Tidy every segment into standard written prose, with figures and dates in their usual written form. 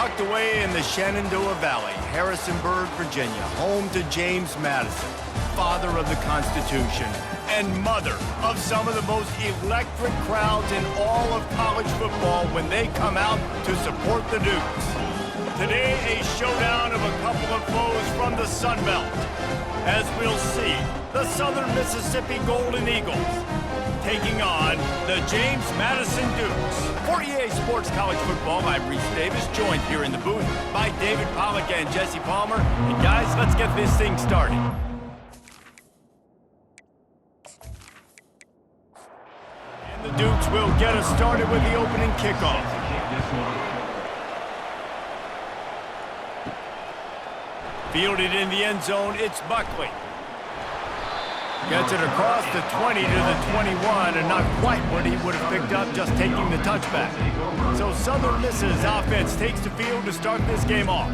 Tucked away in the Shenandoah Valley, Harrisonburg, Virginia, home to James Madison, father of the Constitution and mother of some of the most electric crowds in all of college football when they come out to support the Dukes. Today, a showdown of a couple of foes from the Sun Belt. As we'll see, the Southern Mississippi Golden Eagles taking on the James Madison Dukes. For EA Sports College Football, I'm Reese Davis, joined here in the booth by David Pollack and Jesse Palmer. And guys, let's get this thing started. And the Dukes will get us started with the opening kickoff. Fielded in the end zone, it's Buckley. Gets it across the 20 to the 21, and not quite what he would have picked up just taking the touchback. So Southern Miss's offense takes the field to start this game off.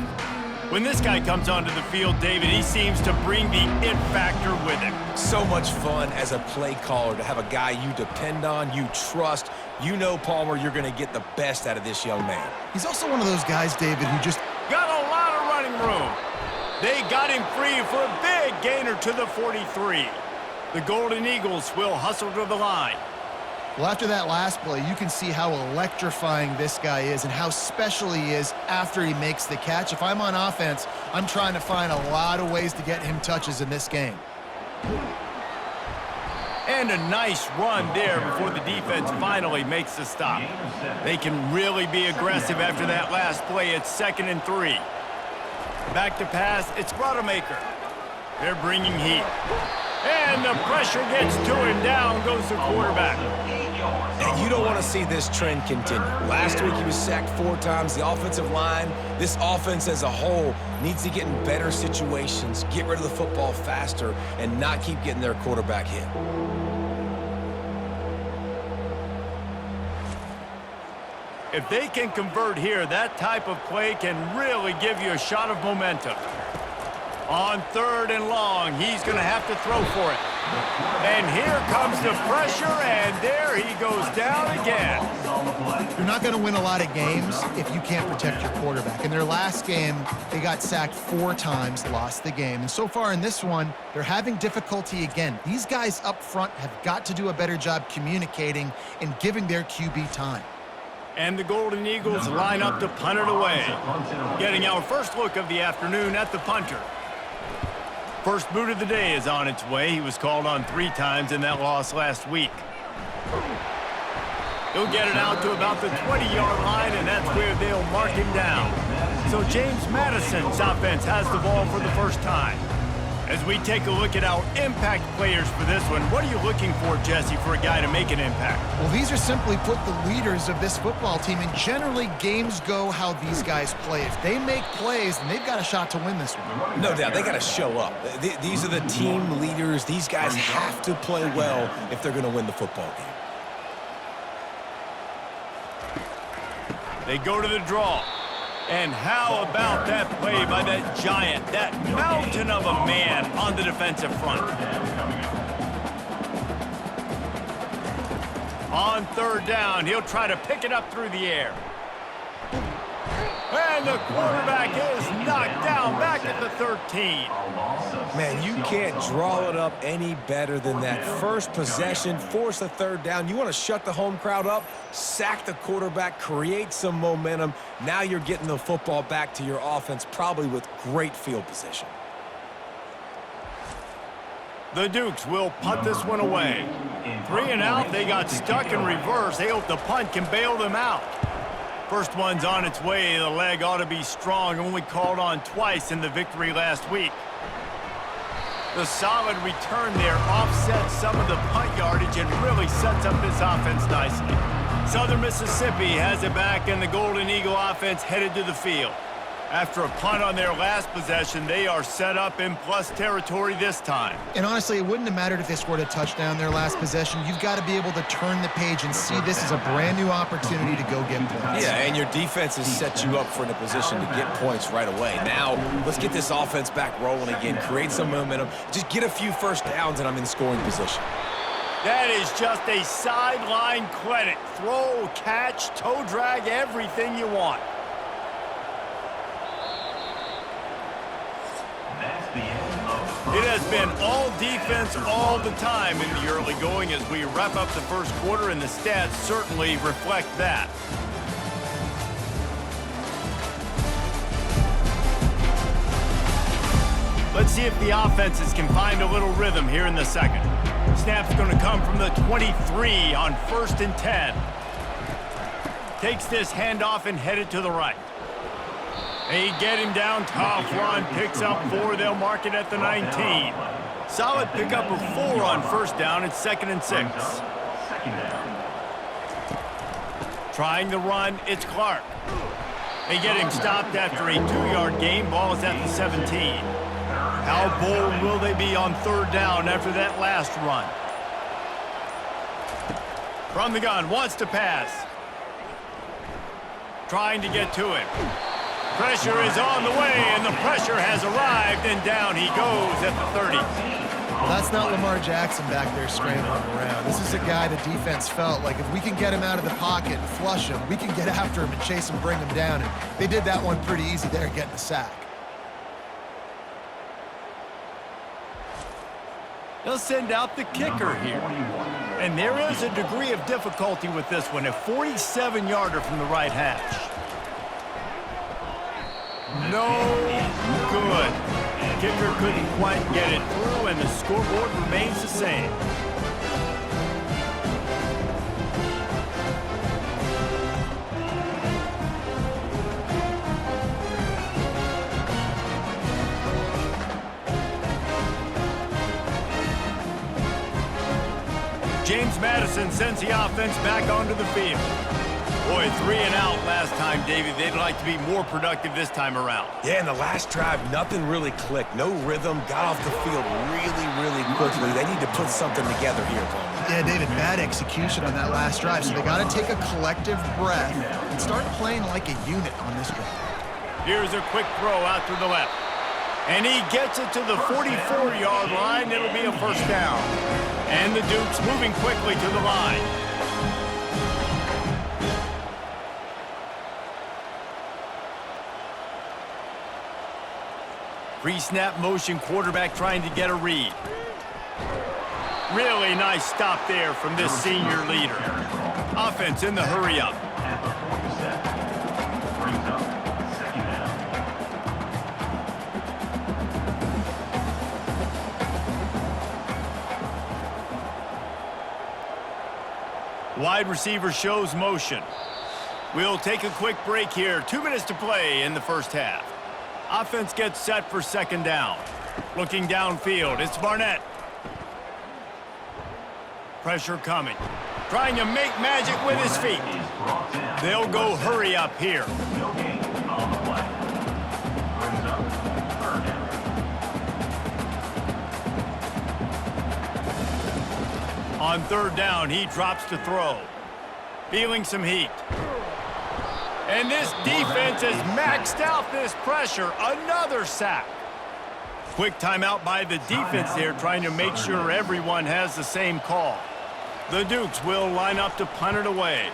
When this guy comes onto the field, David, he seems to bring the it factor with him. So much fun as a play caller to have a guy you depend on, you trust. You know, Palmer, you're going to get the best out of this young man. He's also one of those guys, David, who just got a lot of running room. They got him free for a big gainer to the 43. The Golden Eagles will hustle to the line. Well, after that last play, you can see how electrifying this guy is and how special he is after he makes the catch. If I'm on offense, I'm trying to find a lot of ways to get him touches in this game. And a nice run there before the defense finally makes the stop. They can really be aggressive after that last play. It's 2nd and 3. Back to pass, it's Rodemaker. They're bringing heat. And the pressure gets to him. Down goes the quarterback. And you don't want to see this trend continue. Last week he was sacked 4 times. The offensive line, this offense as a whole, needs to get in better situations, get rid of the football faster, and not keep getting their quarterback hit. If they can convert here, that type of play can really give you a shot of momentum. On 3rd and long, he's going to have to throw for it. And here comes the pressure, and there he goes down again. You're not going to win a lot of games if you can't protect your quarterback. In their last game, they got sacked 4 times, lost the game. And so far in this one, they're having difficulty again. These guys up front have got to do a better job communicating and giving their QB time. And the Golden Eagles line up to punt it away. Getting our first look of the afternoon at the punter. First boot of the day is on its way. He was called on 3 times in that loss last week. He'll get it out to about the 20-yard line, and that's where they'll mark him down. So James Madison's offense has the ball for the first time. As we take a look at our impact players for this one, what are you looking for, Jesse, for a guy to make an impact? Well, these are simply put the leaders of this football team, and generally games go how these guys play. If they make plays, then they've got a shot to win this one. No doubt, they got to show up. These are the team leaders. These guys have to play well if they're going to win the football game. They go to the draw. And how about that play by that giant, that mountain of a man on the defensive front? On 3rd down, he'll try to pick it up through the air. And the quarterback is knocked down back at the 13. Man, you can't draw it up any better than that. First possession, force a 3rd down. You want to shut the home crowd up, sack the quarterback, create some momentum. Now you're getting the football back to your offense, probably with great field position. The Dukes will punt this one away. 3 and out, they got stuck in reverse. They hope the punt can bail them out. First one's on its way. The leg ought to be strong. Only called on twice in the victory last week. The solid return there offsets some of the punt yardage and really sets up this offense nicely. Southern Mississippi has it back, and the Golden Eagle offense headed to the field. After a punt on their last possession, they are set up in plus territory this time. And honestly, it wouldn't have mattered if they scored a touchdown their last possession. You've got to be able to turn the page and see this as a brand new opportunity to go get points. Yeah, and your defense has set you up for in a position to get points right away. Now, let's get this offense back rolling again, create some momentum, just get a few first downs, and I'm in scoring position. That is just a sideline clinic. Throw, catch, toe drag, everything you want. It has been all defense all the time in the early going as we wrap up the first quarter, and the stats certainly reflect that. Let's see if the offenses can find a little rhythm here in the second. Snap's going to come from the 23 on 1st and 10. Takes this handoff and headed to the right. They get him down, tough run, picks up 4, they'll mark it at the 19. Solid pickup of 4 on 1st down, it's 2nd and 6. Trying the run, it's Clark. They get him stopped after a 2-yard gain, ball is at the 17. How bold will they be on 3rd down after that last run? From the gun, wants to pass. Trying to get to him. Pressure is on the way, and the pressure has arrived, and down he goes at the 30. Well, that's not Lamar Jackson back there scrambling around. This is a guy the defense felt like if we can get him out of the pocket and flush him, we can get after him and chase him, bring him down. And they did that one pretty easy there, getting the sack. They'll send out the kicker here. And there is a degree of difficulty with this one, a 47-yarder from the right hash. No good. Kicker couldn't quite get it through, and the scoreboard remains the same. James Madison sends the offense back onto the field. Boy, 3 and out last time, David. They'd like to be more productive this time around. Yeah, in the last drive, nothing really clicked. No rhythm, got off the field really quickly. They need to put something together here, Coleman. Yeah, David, bad execution on that last drive, so they got to take a collective breath and start playing like a unit on this drive. Here's a quick throw out to the left. And he gets it to the 44-yard line. It'll be a 1st down. And the Dukes moving quickly to the line. Pre-snap motion, quarterback trying to get a read. Really nice stop there from this senior leader. Offense in the hurry-up. Wide receiver shows motion. We'll take a quick break here. 2 minutes to play in the first half. Offense gets set for 2nd down. Looking downfield, it's Barnett. Pressure coming. Trying to make magic with his feet. They'll go hurry up here. On 3rd down, he drops to throw. Feeling some heat. And this defense has maxed out this pressure. Another sack. Quick timeout by the defense there, trying to make sure everyone has the same call. The Dukes will line up to punt it away.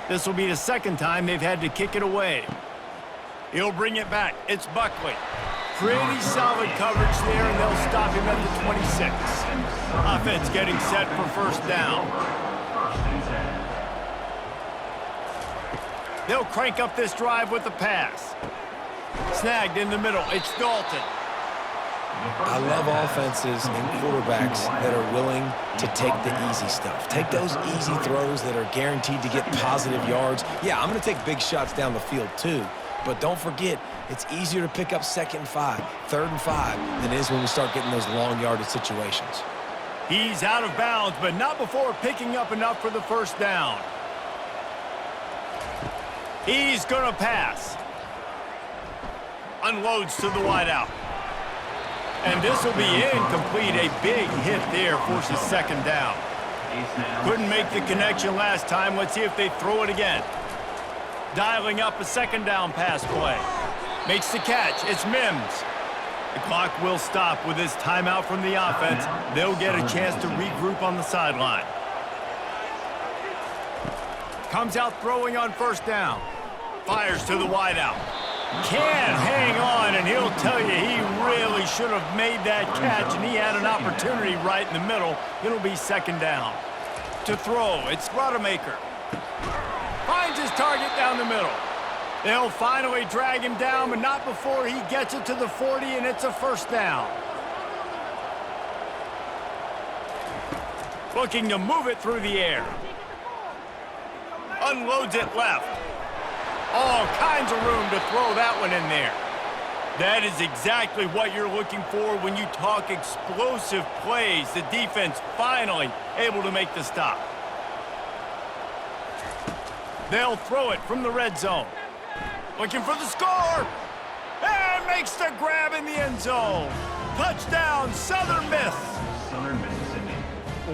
This will be the 2nd time they've had to kick it away. He'll bring it back. It's Buckley. Pretty solid coverage there, and they'll stop him at the 26. Offense getting set for 1st down. They'll crank up this drive with the pass. Snagged in the middle. It's Dalton. I love offenses and quarterbacks that are willing to take the easy stuff. Take those easy throws that are guaranteed to get positive yards. Yeah, I'm going to take big shots down the field too. But don't forget, it's easier to pick up 2nd and 5, 3rd and 5 than it is when we start getting those long yardage situations. He's out of bounds, but not before picking up enough for the 1st down. He's going to pass. Unloads to the wideout. And this will be incomplete. A big hit there forces 2nd down. Couldn't make the connection last time. Let's see if they throw it again. Dialing up a 2nd down pass play. Makes the catch. It's Mims. The clock will stop with this timeout from the offense. They'll get a chance to regroup on the sideline. Comes out throwing on 1st down. Fires to the wideout. Can't hang on, and he'll tell you he really should have made that catch, and he had an opportunity right in the middle. It'll be second down. To throw, it's Rodemaker. Finds his target down the middle. They'll finally drag him down, but not before he gets it to the 40, and it's a first down. Looking to move it through the air. Unloads it left. All kinds of room to throw that one in there. That is exactly what you're looking for when you talk explosive plays. The defense finally able to make the stop. They'll throw it from the red zone. Looking for the score. And makes the grab in the end zone. Touchdown, Southern Miss.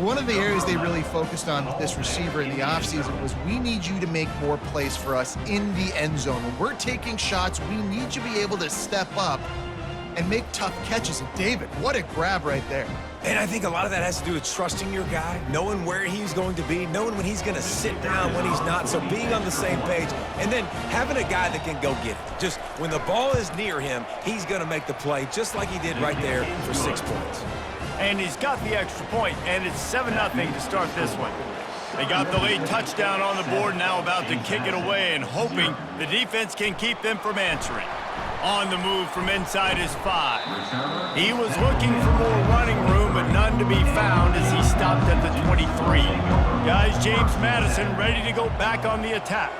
One of the areas they really focused on with this receiver in the offseason was we need you to make more plays for us in the end zone. When we're taking shots, we need you to be able to step up and make tough catches. And David, what a grab right there. And I think a lot of that has to do with trusting your guy, knowing where he's going to be, knowing when he's going to sit down, when he's not, so being on the same page, and then having a guy that can go get it. Just when the ball is near him, he's going to make the play, just like he did right there for 6 points. And he's got the extra point, and it's 7-0 to start this one. They got the late touchdown on the board, now about to kick it away and hoping the defense can keep them from answering. On the move from inside his 5. He was looking for more running room, but none to be found as he stopped at the 23. Guys, James Madison ready to go back on the attack.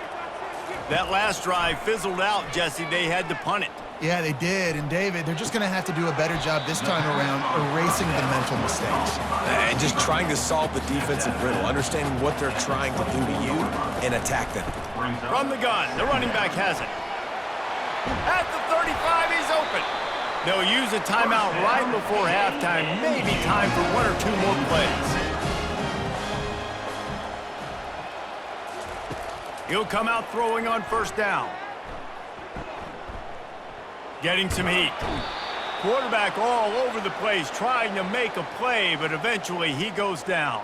That last drive fizzled out, Jesse. They had to punt it. Yeah, they did. And David, they're just going to have to do a better job this time around erasing the mental mistakes. And just trying to solve the defensive riddle, understanding what they're trying to do to you and attack them. From the gun, the running back has it. At the 35, he's open. They'll use a timeout right before halftime. Maybe time for 1 or 2 more plays. He'll come out throwing on first down. Getting some heat. Quarterback all over the place trying to make a play, but eventually he goes down.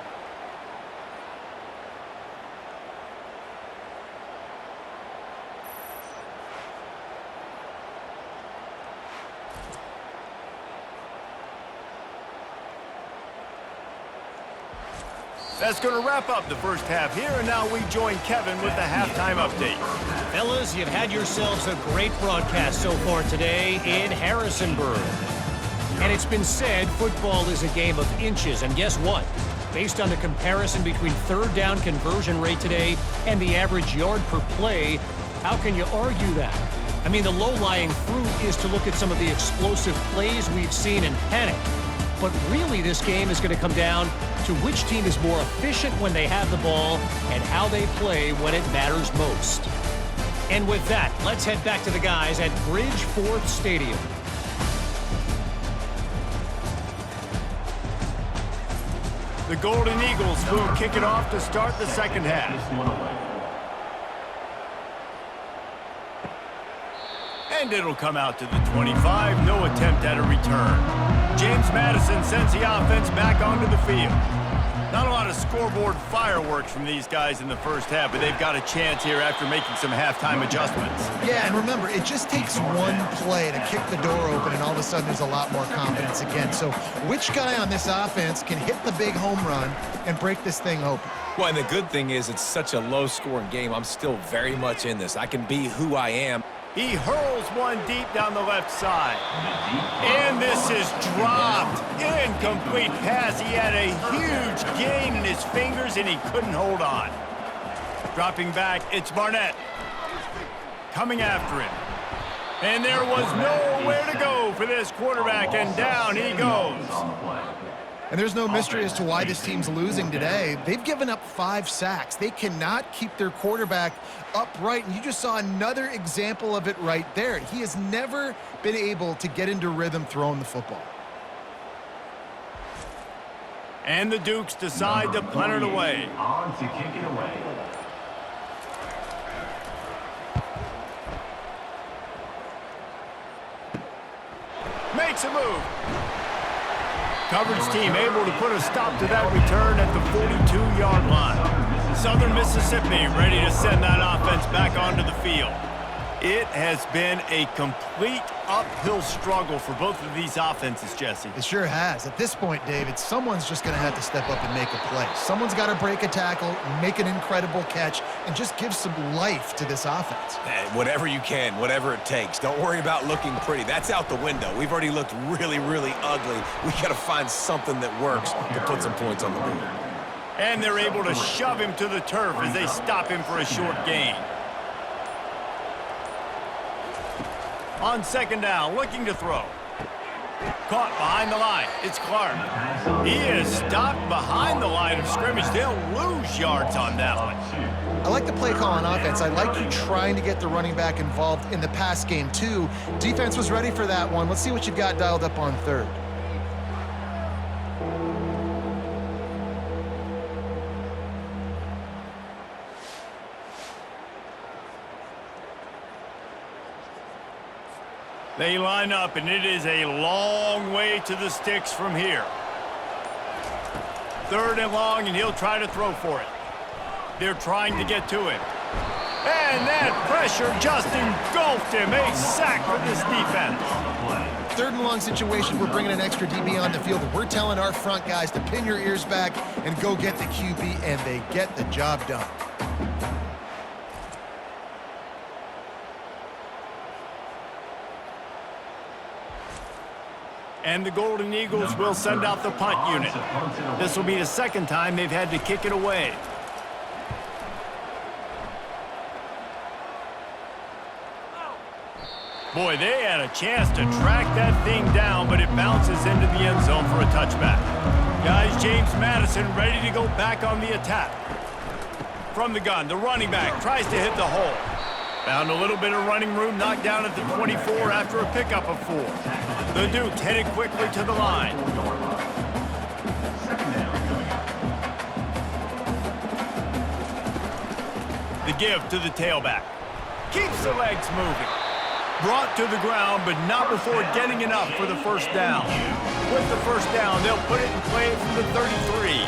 That's going to wrap up the first half here, and now we join Kevin with the halftime update. Fellas, you've had yourselves a great broadcast so far today in Harrisonburg. And it's been said football is a game of inches, and guess what? Based on the comparison between third down conversion rate today and the average yard per play, how can you argue that? I mean, the low-lying fruit is to look at some of the explosive plays we've seen and panic. But really, this game is going to come down to which team is more efficient when they have the ball and how they play when it matters most. And with that, let's head back to the guys at Bridgeforth Stadium. The Golden Eagles will kick it off to start the second half. And it'll come out to the 25. No attempt at a return. James Madison sends the offense back onto the field. Not a lot of scoreboard fireworks from these guys in the first half, but they've got a chance here after making some halftime adjustments. Yeah, and remember, it just takes one play to kick the door open, and all of a sudden there's a lot more confidence again. So which guy on this offense can hit the big home run and break this thing open? Well, and the good thing is it's such a low-scoring game. I'm still very much in this. I can be who I am. He hurls one deep down the left side. And this is dropped. Incomplete pass. He had a huge gain in his fingers, and he couldn't hold on. Dropping back, it's Barnett. Coming after him. And there was nowhere to go for this quarterback, and down he goes. And there's no mystery as to why this team's losing today. They've given up 5 sacks. They cannot keep their quarterback upright, and you just saw another example of it right there. He has never been able to get into rhythm throwing the football. And the Dukes decide to punt it away. On to kick it away. Makes a move. Coverage team able to put a stop to that return at the 42-yard line. Southern Mississippi ready to send that offense back onto the field. It has been a complete uphill struggle for both of these offenses, Jesse. It sure has. At this point, David, someone's just going to have to step up and make a play. Someone's got to break a tackle, make an incredible catch, and just give some life to this offense. Whatever you can, whatever it takes. Don't worry about looking pretty. That's out the window. We've already looked really, really ugly. We got to find something that works to put some points on the board. And they're able to shove him to the turf as they stop him for a short gain. On second down, looking to throw. Caught behind the line. It's Clark. He is stopped behind the line of scrimmage. They'll lose yards on that one. I like the play call on offense. I like you trying to get the running back involved in the pass game, too. Defense was ready for that one. Let's see what you've got dialed up on third. They line up, and it is a long way to the sticks from here. Third and long, and he'll try to throw for it. They're trying to get to him. And that pressure just engulfed him. A sack for this defense. Third and long situation, we're bringing an extra DB on the field, and we're telling our front guys to pin your ears back and go get the QB, and they get the job done. And the Golden Eagles will send out the punt unit. This will be the second time they've had to kick it away. Boy, they had a chance to track that thing down, but it bounces into the end zone for a touchback. Guys, James Madison ready to go back on the attack. From the gun, the running back tries to hit the hole. Found a little bit of running room, knocked down at the 24 after a pickup of 4. The Dukes headed quickly to the line. The give to the tailback. Keeps the legs moving. Brought to the ground, but not before getting enough for the first down. With the first down, they'll put it in play from the 33.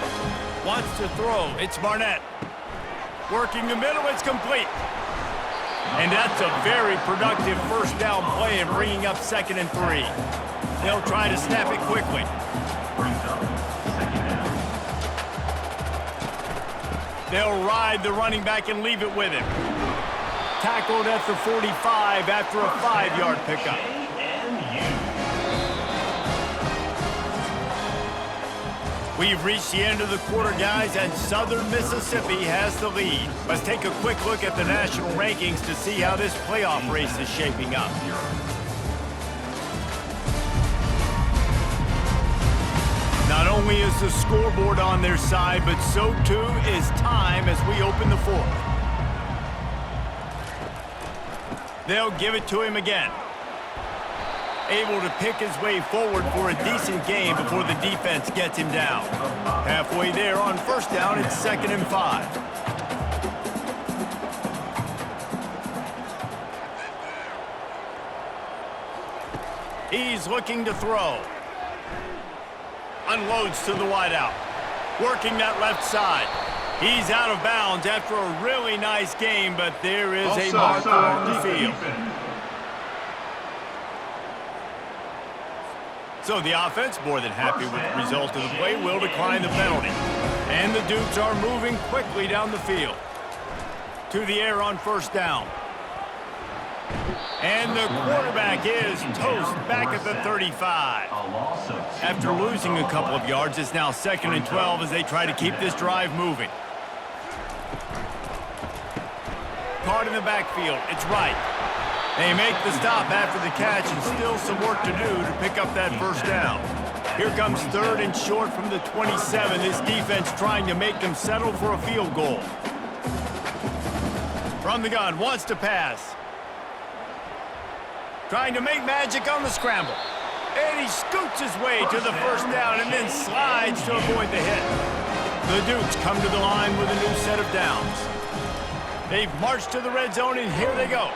Wants to throw. It's Barnett. Working the middle, it's complete. And that's a very productive first down play and bringing up 2nd and 3. They'll try to snap it quickly. They'll ride the running back and leave it with him. Tackled at the 45 after a 5-yard pickup. We've reached the end of the quarter, guys, and Southern Mississippi has the lead. Let's take a quick look at the national rankings to see how this playoff race is shaping up. Not only is the scoreboard on their side, but so too is time as we open the 4th. They'll give it to him again. Able to pick his way forward for a decent game before the defense gets him down. Halfway there on first down, it's 2nd and 5. He's looking to throw. Unloads to the wideout. Working that left side. He's out of bounds after a really nice game, but there is a marker on the field. So the offense, more than happy with the result of the play, will decline the penalty. And the Dukes are moving quickly down the field. To the air on first down. And the quarterback is toast back at the 35. After losing a couple of yards, it's now 2nd and 12 as they try to keep this drive moving. Caught in the backfield. It's Wright. They make the stop after the catch, and still some work to do to pick up that first down. Here comes 3rd and short from the 27. This defense trying to make them settle for a field goal. From the gun, wants to pass. Trying to make magic on the scramble. And he scoots his way to the first down and then slides to avoid the hit. The Dukes come to the line with a new set of downs. They've marched to the red zone, and here they go.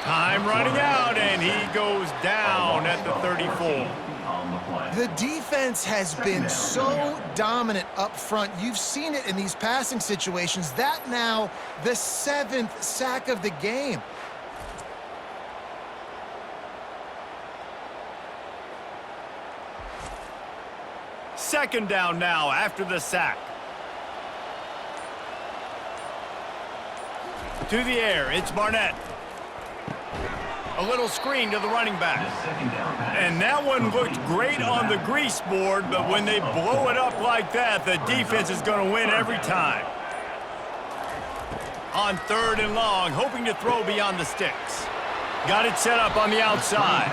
Time running out, and he goes down at the 34. The defense has been so dominant up front. You've seen it in these passing situations. That now the 7th sack of the game. Second down now after the sack. To the air, it's Barnett. A little screen to the running back. And that one looked great on the grease board, but when they blow it up like that, the defense is going to win every time. On third and long, hoping to throw beyond the sticks. Got it set up on the outside.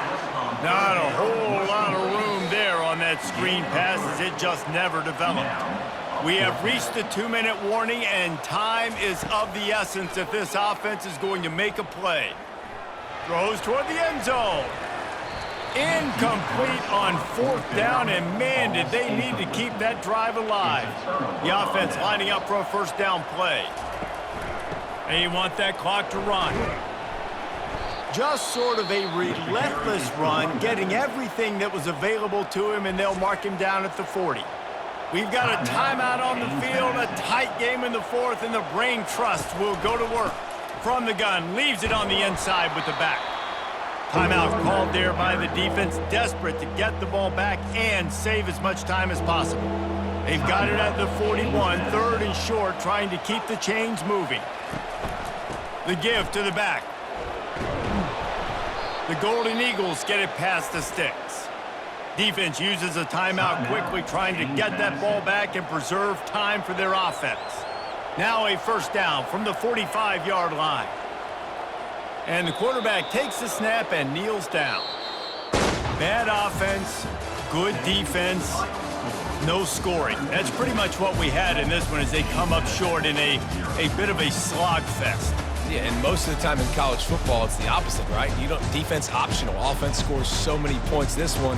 Not a whole lot of room there on that screen pass as it just never developed. We have reached the 2-minute warning, and time is of the essence if this offense is going to make a play. Throws toward the end zone. Incomplete on fourth down, and man, did they need to keep that drive alive. The offense lining up for a first down play. They want that clock to run. Just sort of a relentless run, getting everything that was available to him, and they'll mark him down at the 40. We've got a timeout on the field, a tight game in the fourth, and the brain trust will go to work. From the gun, leaves it on the inside with the back. Timeout called there by the defense, desperate to get the ball back and save as much time as possible. They've got it at the 41, third and short, trying to keep the chains moving. The give to the back. The Golden Eagles get it past the sticks. Defense uses a timeout quickly, trying to get that ball back and preserve time for their offense. Now a first down from the 45-yard line. And the quarterback takes the snap and kneels down. Bad offense, good defense, no scoring. That's pretty much what we had in this one as they come up short in a bit of a slogfest. Yeah, and most of the time in college football, it's the opposite, right? You don't defense optional. Offense scores so many points. This one,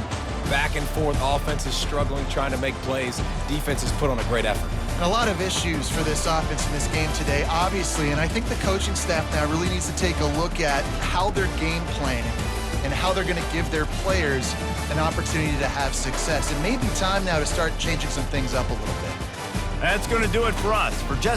back and forth. Offense is struggling, trying to make plays. Defense has put on a great effort. And a lot of issues for this offense in this game today, obviously, and I think the coaching staff now really needs to take a look at how they're game planning and how they're going to give their players an opportunity to have success. It may be time now to start changing some things up a little bit. That's going to do it for us. For Jesse